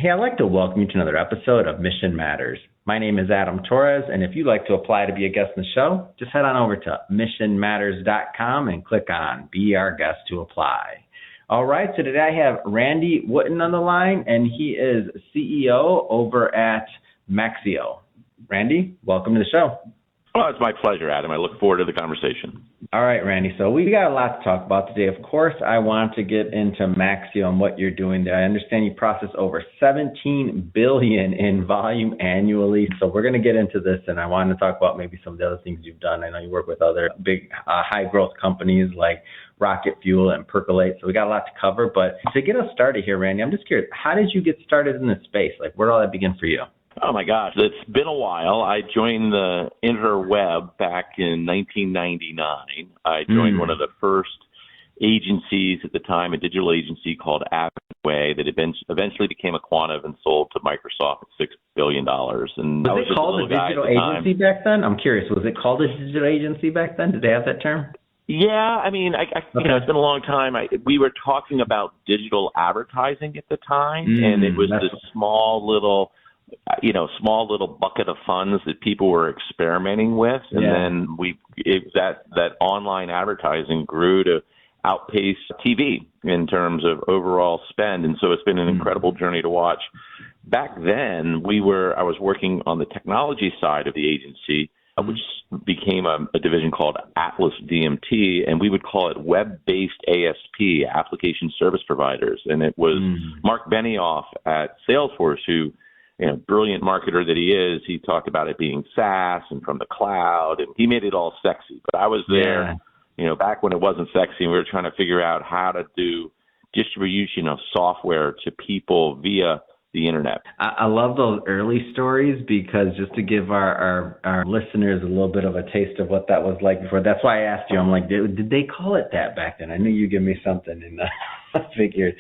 Hey, I'd like to welcome you to another episode of Mission Matters. My name is Adam Torres, and if you'd like to apply to be a guest in the show, just head on over to missionmatters.com and click on Be Our Guest to apply. All right, so today I have Randy Wooten on the line, and he is CEO over at Maxio. Randy, welcome to the show. Well, it's my pleasure, Adam. I look forward to the conversation. All right, Randy. So we got a lot to talk about today. Of course, I want to get into Maxio and what you're doing there. I understand you process over 17 billion in volume annually. So we're going to get into this, and I want to talk about maybe some of the other things you've done. I know you work with other big high growth companies like Rocket Fuel and Percolate. So we got a lot to cover. But to get us started here, Randy, I'm just curious, how did you get started in this space? Like, where did all that begin for you? Oh, my gosh. It's been a while. I joined the interweb back in 1999. I joined one of the first agencies at the time, a digital agency called Avway that eventually became a Quantive and sold to Microsoft at $6 billion. And was it called a digital agency back then? I'm curious. Was it called a digital agency back then? Did they have that term? Yeah, I mean, you know, it's been a long time. We were talking about digital advertising at the time, and it was this small little bucket of funds that people were experimenting with. And then that online advertising grew to outpace TV in terms of overall spend. And so it's been an incredible journey to watch. Back then, I was working on the technology side of the agency, which became a division called Atlas DMT, and we would call it web-based ASP, Application Service Providers. And it was Mark Benioff at Salesforce who, brilliant marketer that he is, he talked about it being SaaS and from the cloud, and he made it all sexy. But I was there, back when it wasn't sexy, and we were trying to figure out how to do distribution of software to people via the internet. I love those early stories because just to give our listeners a little bit of a taste of what that was like before. That's why I asked you. I'm like, did they call it that back then? I knew you'd give me something, and I figured.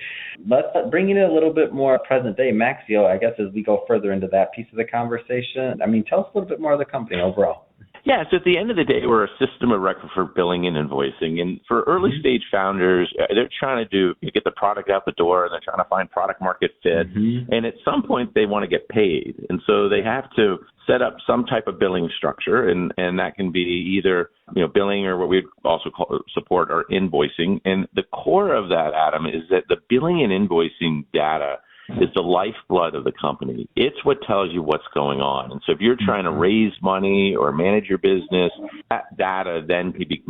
Let's bring it a little bit more present day. Maxio, I guess as we go further into that piece of the conversation, tell us a little bit more of the company overall. Yeah, so at the end of the day, we're a system of record for billing and invoicing. And for early stage founders, they're trying to get the product out the door, and they're trying to find product market fit. And at some point, they want to get paid. And so they have to set up some type of billing structure, and that can be either billing or what we also support or invoicing. And the core of that, Adam, is that the billing and invoicing data is the lifeblood of the company. It's what tells you what's going on. And so if you're trying to raise money or manage your business, that data then can be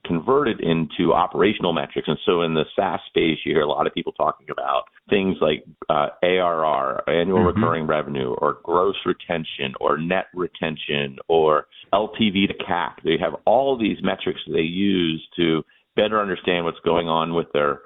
converted into operational metrics. And so in the SaaS space, you hear a lot of people talking about things like ARR, annual recurring revenue, or gross retention, or net retention, or LTV to CAC. They have all these metrics that they use to better understand what's going on with their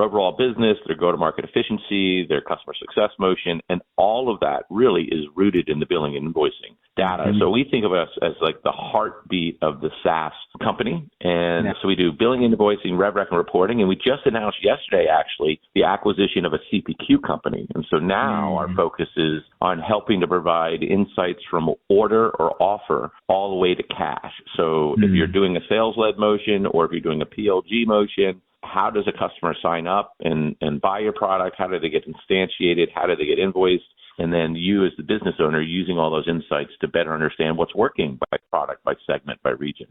overall business, their go-to-market efficiency, their customer success motion, and all of that really is rooted in the billing and invoicing data. So we think of us as like the heartbeat of the SaaS company. And so we do billing, invoicing, rev rec, and reporting. And we just announced yesterday, actually, the acquisition of a CPQ company. And so now our focus is on helping to provide insights from order or offer all the way to cash. So if you're doing a sales-led motion or if you're doing a PLG motion, how does a customer sign up and buy your product? How do they get instantiated? How do they get invoiced? And then you as the business owner using all those insights to better understand what's working by product, by segment, by region.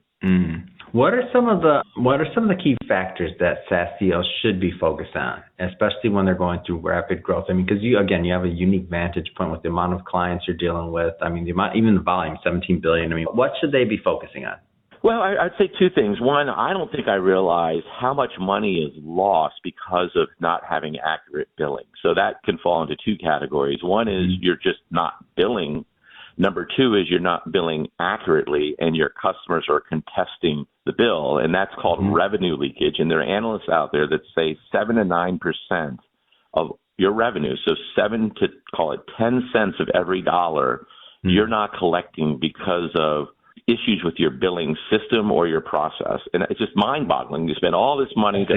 What are some of the key factors that SaaS CEOs should be focused on, especially when they're going through rapid growth? Because you have a unique vantage point with the amount of clients you're dealing with. Even the volume, 17 billion. What should they be focusing on? Well, I'd say two things. One, I don't think I realize how much money is lost because of not having accurate billing. So that can fall into two categories. One is you're just not billing. Number two is you're not billing accurately and your customers are contesting the bill, and that's called revenue leakage. And there are analysts out there that say 7 to 9% of your revenue, so 7 to 10 cents of every dollar, you're not collecting because of issues with your billing system or your process. And it's just mind-boggling. You spend all this money to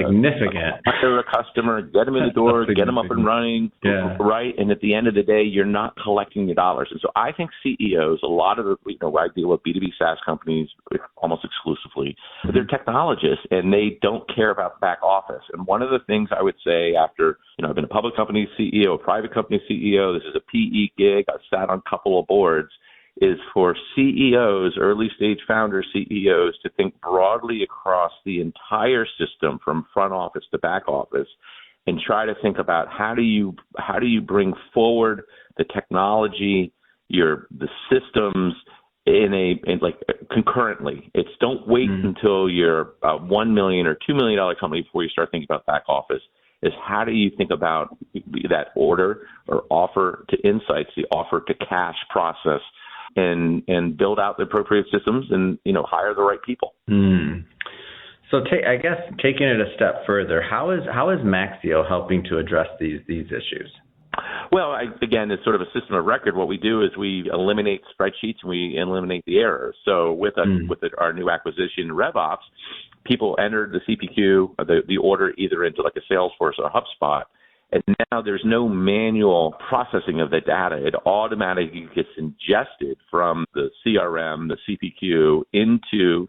hire a customer, get them in the door, get them up and running, right? And at the end of the day, you're not collecting your dollars. And so I think CEOs, a lot of the, I deal with B2B SaaS companies almost exclusively, but they're technologists and they don't care about back office. And one of the things I would say after, I've been a public company CEO, a private company CEO, this is a PE gig, I've sat on a couple of boards, is for CEOs, early stage founder CEOs, to think broadly across the entire system from front office to back office and try to think about how do you bring forward the technology, the systems in concurrently. It's don't wait until you're a $1 million or $2 million company before you start thinking about back office. Is how do you think about that order or offer to insights, the offer to cash process, and build out the appropriate systems and, hire the right people. So I guess taking it a step further, how is Maxio helping to address these issues? Well, again, it's sort of a system of record. What we do is we eliminate spreadsheets and we eliminate the errors. So with our new acquisition, RevOps, people entered the CPQ, the order either into like a Salesforce or a HubSpot, and now there's no manual processing of the data. It automatically gets ingested from the CRM, the CPQ,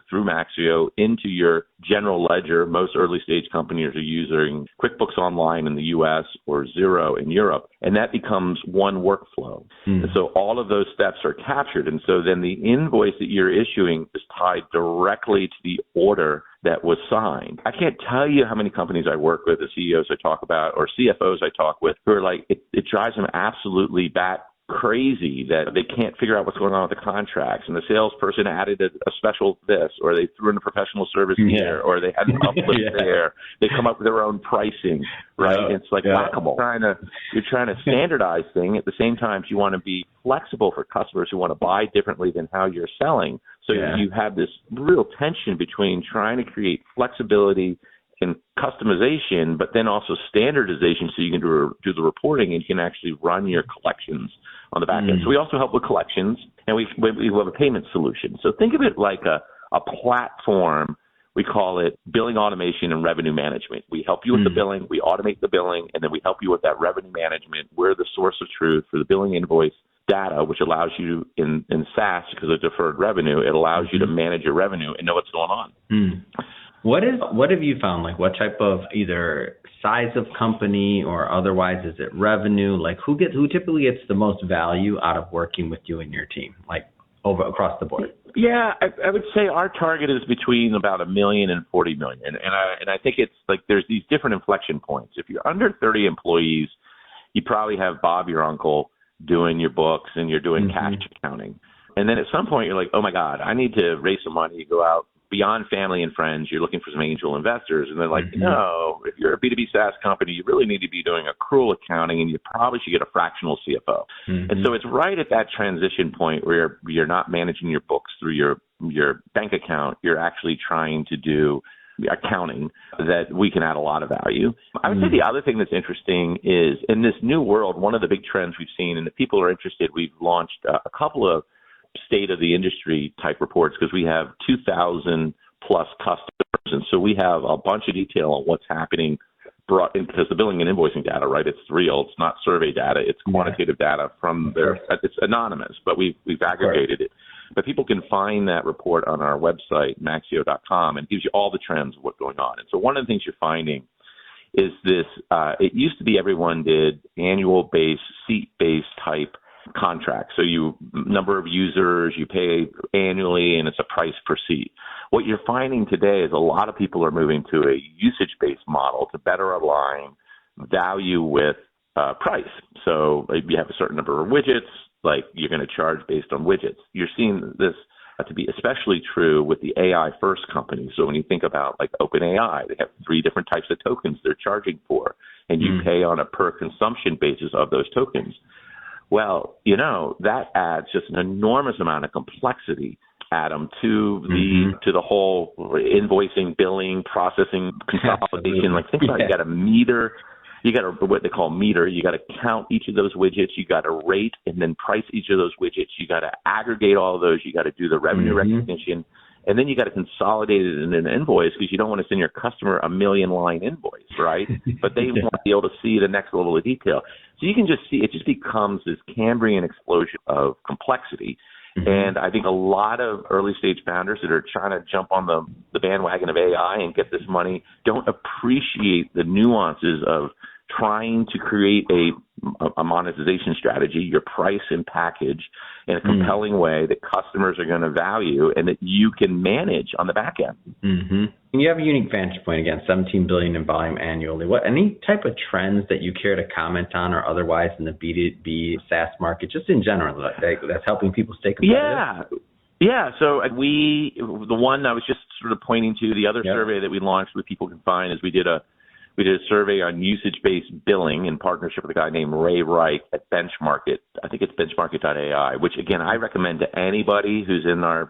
through Maxio, into your general ledger. Most early stage companies are using QuickBooks Online in the US or Xero in Europe, and that becomes one workflow. And so all of those steps are captured. And so then the invoice that you're issuing is tied directly to the order that was signed. I can't tell you how many companies I work with, the CEOs I talk about, or CFOs I talk with, who are like, it drives them absolutely bat crazy that they can't figure out what's going on with the contracts, and the salesperson added a special this, or they threw in a professional service here, or they had an uplift there. They come up with their own pricing, right? It's like whack-a-mole. You're trying to standardize things. At the same time, you want to be flexible for customers who want to buy differently than how you're selling. So you have this real tension between trying to create flexibility and customization, but then also standardization so you can do the reporting and you can actually run your collections on the back end. So we also help with collections, and we have a payment solution. So think of it like a platform. We call it billing automation and revenue management. We help you with the billing, we automate the billing, and then we help you with that revenue management. We're the source of truth for the billing invoice data, which allows you in SaaS, because of deferred revenue, it allows you to manage your revenue and know what's going on. What have you found? Like, what type of either size of company or otherwise, is it revenue? Like, who typically gets the most value out of working with you and your team, like across the board? Yeah, I would say our target is between about $1 million and $40 million, and I think it's like there's these different inflection points. If you're under 30 employees, you probably have Bob, your uncle, doing your books and you're doing cash accounting, and then at some point you're like, oh my God, I need to raise some money. You go out beyond family and friends, you're looking for some angel investors, and they're like, no, if you're a B2B SaaS company, you really need to be doing accrual accounting, and you probably should get a fractional CFO. And so it's right at that transition point where you're not managing your books through your bank account. You're actually trying to do accounting that we can add a lot of value. I would say the other thing that's interesting is in this new world, one of the big trends we've seen, and if people are interested, we've launched a couple of state of the industry type reports, because we have 2,000 plus customers. And so we have a bunch of detail on what's happening brought in, because the billing and invoicing data, right? It's real. It's not survey data. It's quantitative data from it's anonymous, but we've aggregated it. But people can find that report on our website, maxio.com, and it gives you all the trends of what's going on. And so one of the things you're finding is this, it used to be everyone did annual based, seat-based type contract. So number of users, you pay annually, and it's a price per seat. What you're finding today is a lot of people are moving to a usage-based model to better align value with price. So if you have a certain number of widgets, like you're going to charge based on widgets. You're seeing this to be especially true with the AI first companies. So when you think about like OpenAI, they have 3 different types of tokens they're charging for, and you pay on a per consumption basis of those tokens. Well, that adds just an enormous amount of complexity, Adam, to the whole invoicing, billing, processing, consolidation. Like think about it, you got to meter You got to, what they call meter, you got to count each of those widgets, you got to rate and then price each of those widgets, you got to aggregate all of those, you got to do the revenue recognition, and then you got to consolidate it in an invoice because you don't want to send your customer a 1,000,000-line invoice, right? But they want to be able to see the next level of detail. So you can just see, it just becomes this Cambrian explosion of complexity. And I think a lot of early stage founders that are trying to jump on the bandwagon of AI and get this money don't appreciate the nuances of trying to create a monetization strategy, your price and package in a compelling way that customers are going to value and that you can manage on the back end. And you have a unique vantage point, again, $17 billion in volume annually. Any type of trends that you care to comment on or otherwise in the B2B SaaS market, just in general, that's helping people stay competitive? Yeah. So the one I was just sort of pointing to, the other survey that we launched with People Can Find is we did a survey on usage-based billing in partnership with a guy named Ray Reich at Benchmark. I think it's benchmark.ai, which, again, I recommend to anybody who's in our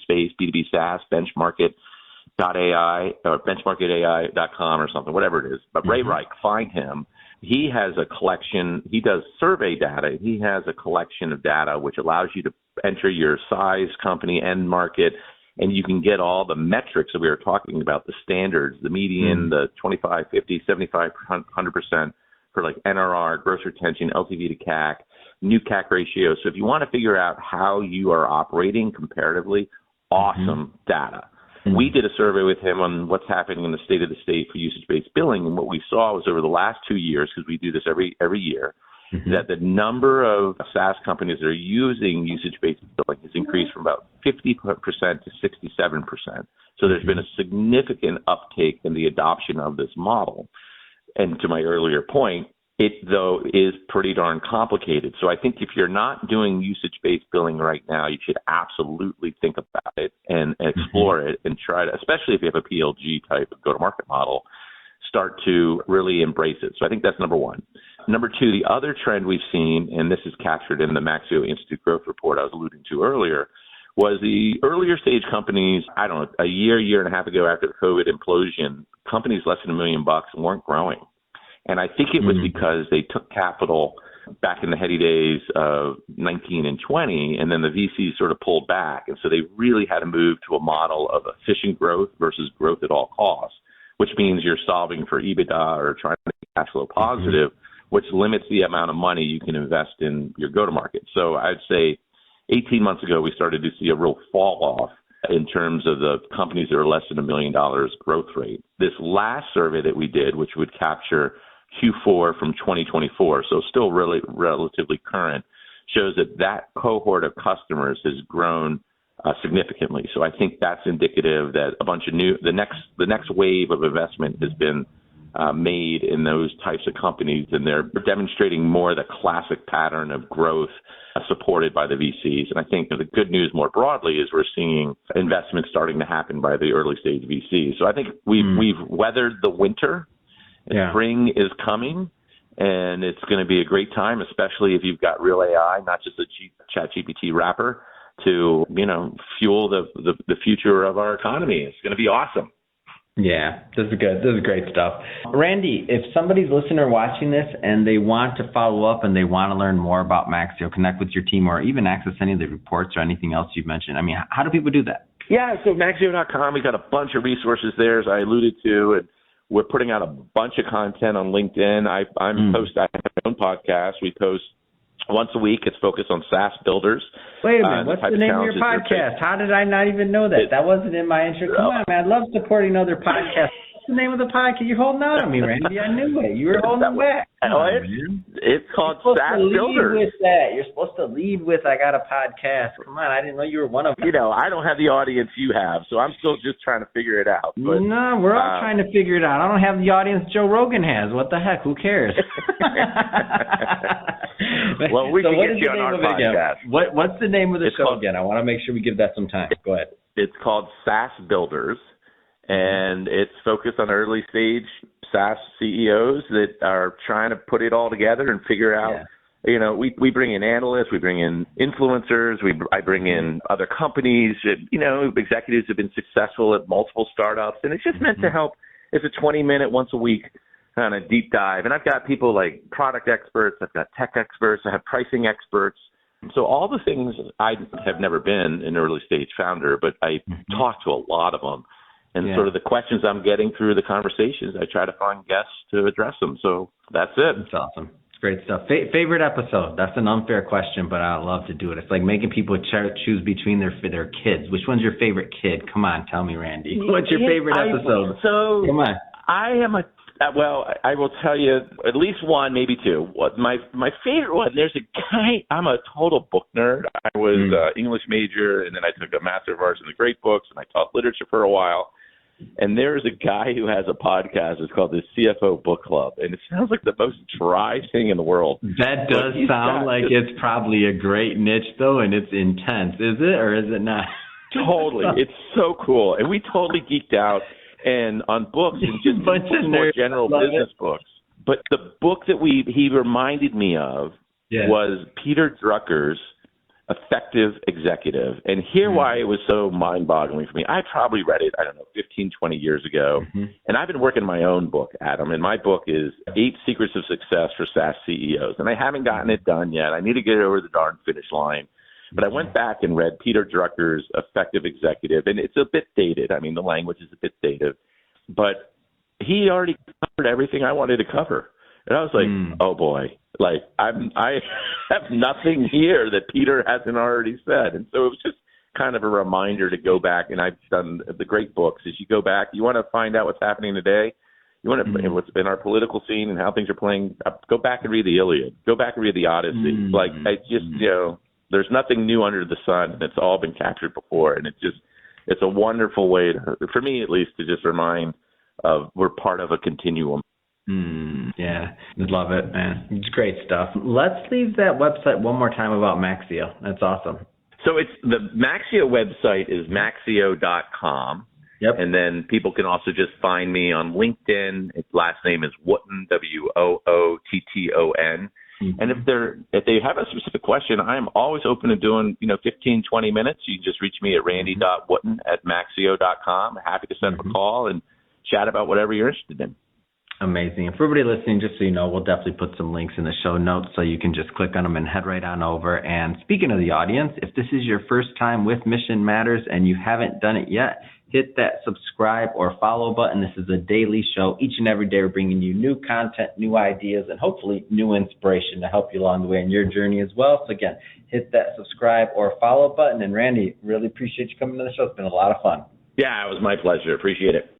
space, B2B SaaS, benchmark.ai or benchmark.ai.com or something, whatever it is. But Ray Reich, find him. He has a collection. He does survey data. He has a collection of data which allows you to enter your size, company, end market, and you can get all the metrics that we were talking about, the standards, the median, the 25, 50, 75, 100% for like NRR, gross retention, LTV to CAC, new CAC ratio. So if you want to figure out how you are operating comparatively, awesome data. We did a survey with him on what's happening in the state for usage-based billing, and what we saw was over the last 2 years, because we do this every year, that the number of SaaS companies that are using usage-based billing has increased from about 50% to 67%. So there's been a significant uptake in the adoption of this model. And to my earlier point, it, though, is pretty darn complicated. So I think if you're not doing usage-based billing right now, you should absolutely think about it and explore it and try to, especially if you have a PLG type go-to-market model, start to really embrace it. So I think that's number one. Number two, the other trend we've seen, and this is captured in the Maxio Institute Growth Report I was alluding to earlier, was the earlier stage companies, I don't know, a year and a half ago after the COVID implosion, companies less than $1 million weren't growing. And I think it was because they took capital back in the heady days of 19 and 20, and then the VCs sort of pulled back. And so they really had to move to a model of efficient growth versus growth at all costs, which means you're solving for EBITDA or trying to make cash flow positive, which limits the amount of money you can invest in your go-to-market. So I'd say 18 months ago, we started to see a real fall off in terms of the companies that are less than $1 million growth rate. This last survey that we did, which would capture Q4 from 2024, so still really relatively current, shows that cohort of customers has grown significantly. So I think that's indicative that a bunch of the next wave of investment has been made in those types of companies, and they're demonstrating more the classic pattern of growth supported by the VCs. And I think the good news more broadly is we're seeing investment starting to happen by the early stage VCs. So I think we've weathered the winter. Spring is coming, and it's going to be a great time, especially if you've got real AI, not just a ChatGPT wrapper, to fuel the future of our economy. It's going to be awesome. Yeah, this is good. This is great stuff. Randy, if somebody's listening or watching this and they want to follow up and they want to learn more about Maxio, connect with your team, or even access any of the reports or anything else you've mentioned, I mean, how do people do that? Yeah, so Maxio.com, we've got a bunch of resources there, as I alluded to, and we're putting out a bunch of content on LinkedIn. I have my own podcast. We post once a week. It's focused on SaaS builders. Wait a minute. What's the name of your podcast? How did I not even know that? That wasn't in my intro. Come on, man. I love supporting other podcasts. What's the name of the podcast? You're holding on to me, Randy. I knew it. You were holding back. It's called SaaS Builders. You're supposed to lead with, I got a podcast. Come on. I didn't know you were one of them. I don't have the audience you have, so I'm still just trying to figure it out. But, no, we're all trying to figure it out. I don't have the audience Joe Rogan has. What the heck? Who cares? Well, we can get you on our podcast. What's the name of the show again? I want to make sure we give that some time. Go ahead. It's called SaaS Builders, and it's focused on early stage SaaS CEOs that are trying to put it all together and figure out. Yeah. We bring in analysts, we bring in influencers, I bring in other companies, executives have been successful at multiple startups, and it's just meant to help. It's a 20-minute once a week kind of deep dive. And I've got people like product experts, I've got tech experts, I have pricing experts. So all the things, I have never been an early stage founder, but I talk to a lot of them. And sort of the questions I'm getting through the conversations, I try to find guests to address them. So that's it. That's awesome. It's great stuff. Favorite episode? That's an unfair question, but I love to do it. It's like making people choose between their kids. Which one's your favorite kid? Come on, tell me, Randy. What's your favorite episode? Come on. I will tell you at least one, maybe two. My favorite one, there's a guy, I'm a total book nerd. I was an English major, and then I took a Master of Arts in the Great Books, and I taught literature for a while. And there's a guy who has a podcast. It's called the CFO Book Club, and it sounds like the most dry thing in the world. That does sound like it's probably a great niche, though, and it's intense. Is it, or is it not? Totally. It's so cool. And we totally geeked out. And on books and just more general business books. But the book that he reminded me of was Peter Drucker's Effective Executive. And here why it was so mind-boggling for me. I probably read it, 15, 20 years ago. And I've been working my own book, Adam. And my book is 8 Secrets of Success for SaaS CEOs. And I haven't gotten it done yet. I need to get it over the darn finish line. But I went back and read Peter Drucker's Effective Executive, and it's a bit dated. I mean, the language is a bit dated. But he already covered everything I wanted to cover. And I was like, oh, boy. Like, I have nothing here that Peter hasn't already said. And so it was just kind of a reminder to go back. And I've done the great books. As you go back, you want to find out what's happening today. You want to what's in our political scene and how things are playing. Go back and read the Iliad. Go back and read the Odyssey. Like, I just, there's nothing new under the sun, and it's all been captured before. And it's a wonderful way, for me at least, to just remind of we're part of a continuum. Yeah, love it, man. It's great stuff. Let's leave that website one more time about Maxio. That's awesome. So it's the Maxio website is maxio.com. Yep. And then people can also just find me on LinkedIn. Its last name is Wootton, Wootton. And if they have a specific question, I am always open to doing, 15, 20 minutes. You can just reach me at randy.wootton@maxio.com. Happy to set up a call and chat about whatever you're interested in. Amazing. And for everybody listening, just so you know, we'll definitely put some links in the show notes so you can just click on them and head right on over. And speaking of the audience, if this is your first time with Mission Matters and you haven't done it yet, hit that subscribe or follow button. This is a daily show. Each and every day we're bringing you new content, new ideas, and hopefully new inspiration to help you along the way in your journey as well. So again, hit that subscribe or follow button. And Randy, really appreciate you coming to the show. It's been a lot of fun. Yeah, it was my pleasure. Appreciate it.